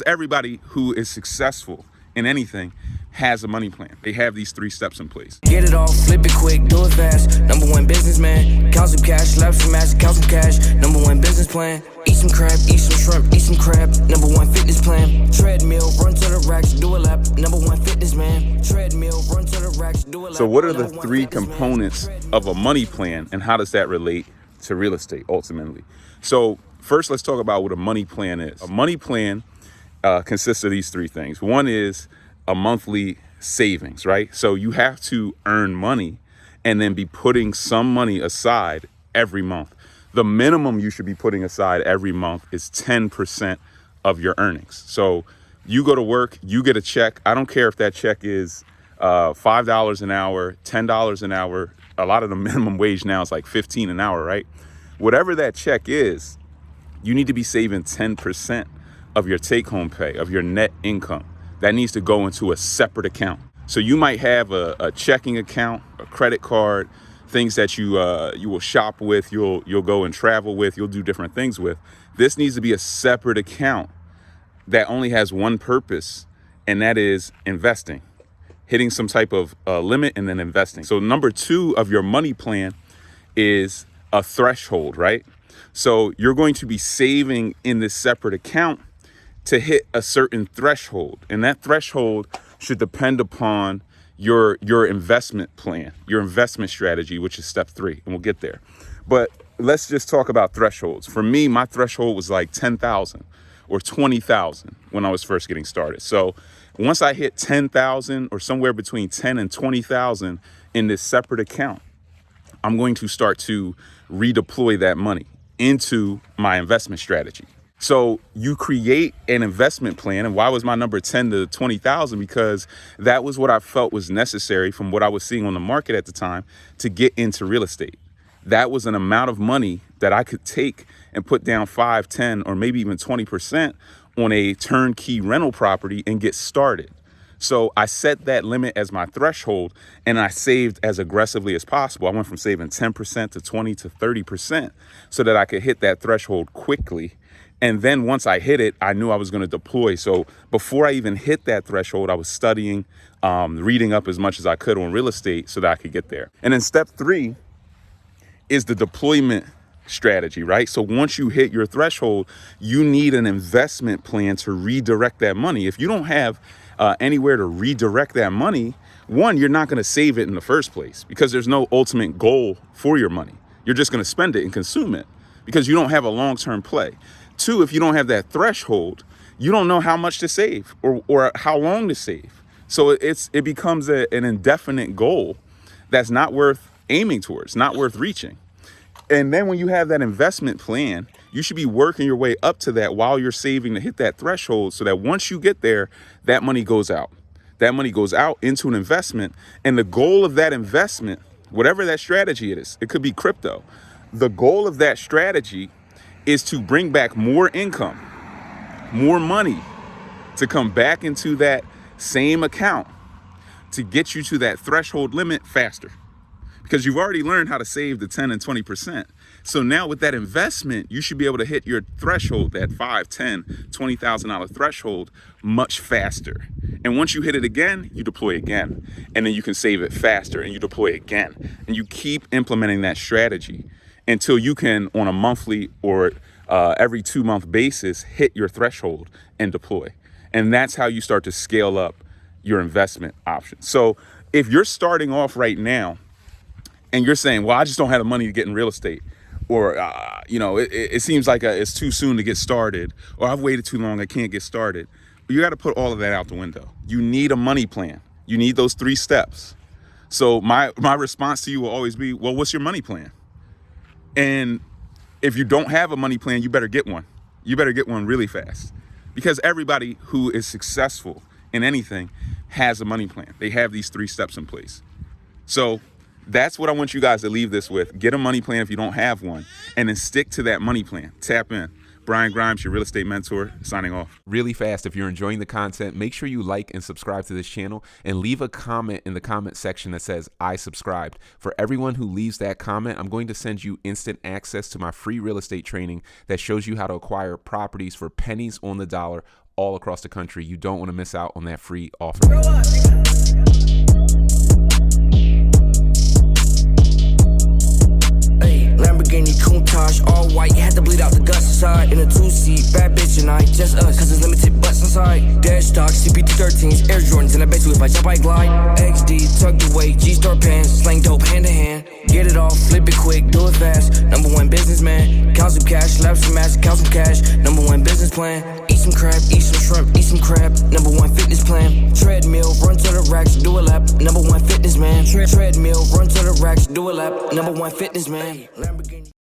everybody who is successful in anything has a money plan. They have these 3 steps in place. Get it all, flip it quick, do it fast. Number 1 businessman. Count some cash, slap some ass, count some cash. Number 1 business plan. Eat some crab, eat some shrimp, eat some crab. Number 1 fitness plan. Treadmill, run to the racks, do a lap. Number 1 fitness man. Treadmill, run to the racks, do a lap. So what are the 3 components of a money plan, and how does that relate to real estate ultimately? So first, let's talk about what a money plan is. A money plan consists of these 3 things. One is a monthly savings, right? So you have to earn money and then be putting some money aside every month. The minimum you should be putting aside every month is 10% of your earnings. So you go to work, you get a check. I don't care if that check is $5 an hour, $10 an hour. A lot of the minimum wage now is like $15 an hour, right? Whatever that check is, you need to be saving 10% of your take-home pay, of your net income. That needs to go into a separate account. So you might have a checking account, a credit card, things that you will shop with, you'll go and travel with, you'll do different things with. This needs to be a separate account that only has one purpose, and that is investing, hitting some type of limit and then investing. So number 2 of your money plan is a threshold, right? So you're going to be saving in this separate account to hit a certain threshold. And that threshold should depend upon your investment plan, your investment strategy, which is step 3, and we'll get there. But let's just talk about thresholds. For me, my threshold was like 10,000 or 20,000 when I was first getting started. So once I hit 10,000 or somewhere between 10 and 20,000 in this separate account, I'm going to start to redeploy that money into my investment strategy. So you create an investment plan. And why was my number 10 to 20,000? Because that was what I felt was necessary from what I was seeing on the market at the time to get into real estate. That was an amount of money that I could take and put down 5, 10, or maybe even 20% on a turnkey rental property and get started. So I set that limit as my threshold, and I saved as aggressively as possible. I went from saving 10% to 20 to 30% so that I could hit that threshold quickly. And then once I hit it, I knew I was going to deploy. So before I even hit that threshold, I was studying, reading up as much as I could on real estate so that I could get there. And then step 3 is the deployment strategy, right? So once you hit your threshold, you need an investment plan to redirect that money. If you don't have anywhere to redirect that money, one, you're not going to save it in the first place because there's no ultimate goal for your money. You're just going to spend it and consume it because you don't have a long-term play. 2, if you don't have that threshold, you don't know how much to save or how long to save. So it becomes an indefinite goal that's not worth aiming towards, not worth reaching. And then when you have that investment plan, you should be working your way up to that while you're saving to hit that threshold so that once you get there, that money goes out. That money goes out into an investment. And the goal of that investment, whatever that strategy it is, it could be crypto. The goal of that strategy is to bring back more income, more money to come back into that same account to get you to that threshold limit faster. Because you've already learned how to save the 10 and 20%. So now with that investment, you should be able to hit your threshold, that $5, $10, $20,000 threshold much faster. And once you hit it again, you deploy again. And then you can save it faster and you deploy again. And you keep implementing that strategy until you can, on a monthly or every 2-month basis, hit your threshold and deploy. And that's how you start to scale up your investment options. So if you're starting off right now and you're saying, well, I just don't have the money to get in real estate, or, it seems like it's too soon to get started, or I've waited too long, I can't get started. You got to put all of that out the window. You need a money plan. You need those 3 steps. So my response to you will always be, well, what's your money plan? And if you don't have a money plan, you better get one. You better get one really fast, because everybody who is successful in anything has a money plan. They have these 3 steps in place. So that's what I want you guys to leave this with. Get a money plan if you don't have one, and then stick to that money plan. Tap in. Brian Grimes, your real estate mentor, signing off. Really fast, if you're enjoying the content, make sure you like and subscribe to this channel and leave a comment in the comment section that says, I subscribed. For everyone who leaves that comment, I'm going to send you instant access to my free real estate training that shows you how to acquire properties for pennies on the dollar all across the country. You don't want to miss out on that free offer. Lamborghini Countach, all white, had to bleed out the guts inside. In a two-seat, bad bitch and I, just us, cause there's limited butts inside. Dash stock, CPT13s, Air Jordans, and I bet you if I jump I glide. XD, tucked away, G-Star pants, slang dope hand to hand. Get it off, flip it quick, do it fast. Number one businessman, count some cash, slap some ass, count some cash. Number one business plan, eat some crab, eat some shrimp, eat some crab. Number one fitness plan, treadmill, run to the racks, do a lap. Number one fitness man, treadmill, run to the racks, do a lap. Number one fitness man. Lamborghini.